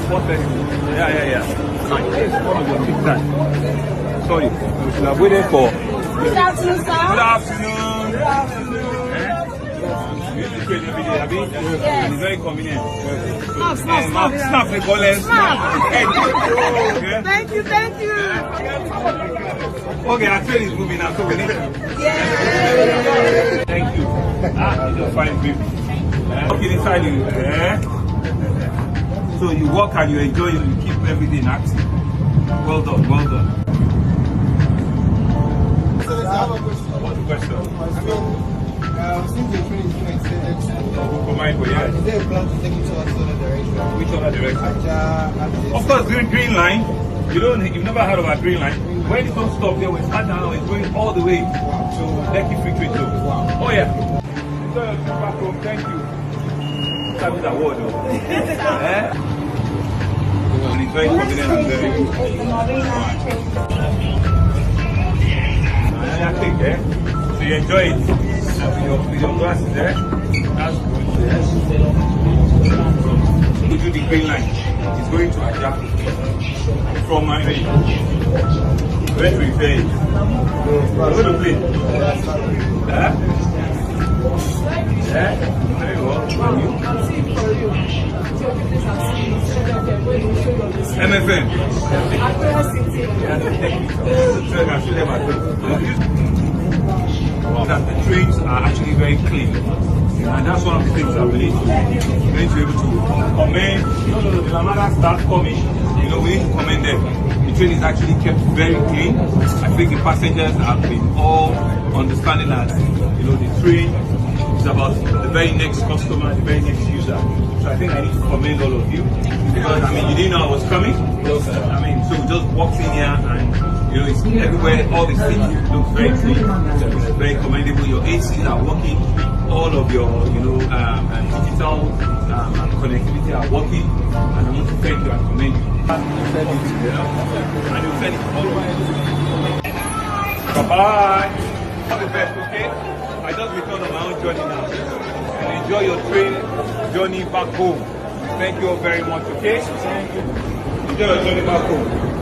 4:30. Yeah. It's one of your big time. Sorry, we should have waited for. Good afternoon, sir. Good afternoon. Good afternoon. You use this train every day, have you? Yes. It's very convenient. Snap. Snap, they call it. Snap. Okay. Thank you. Okay, our train is moving now, so we need. Yeah. Thank you. It's a fine people. Okay, inside you. So you work and you enjoy it, you keep everything active. Well done. So let's have a question. What's the question? Since your train is being extended to Yeah. is there a plan to take it to another direction? Which other direction? Aja, Of course, green line. You've never heard of a green line. When it don't stop there, we start now, it's going all the way to Lekki Free Trade Zone. Oh yeah. Enjoy your trip back home. Thank you. That is award though. And it's very convenient and very good. So you enjoy it. With your glasses there. That's good. We do the green line. It's going to Aja from my way. Where to repair it? Where to play? Very well. MFN. That the trains are actually very clean, and that's one of the things I believe we're going to be able to commend. The Lamada staff coming, we need to commend them. The train is actually kept very clean. I think the passengers have been all understanding that the train is about the very next customer, the very next user. So I think I need to commend all of you because you didn't know I was coming. So we just walked in here and it's everywhere. All the seats look very clean. It's very commendable. Your ACs are working. All of your digital connectivity are working. And I want to thank you and commend you. And you said it all right. Bye. All the best, okay? I just returned on my own journey now. And enjoy your train journey back home. Thank you all very much, okay? Enjoy your journey back home.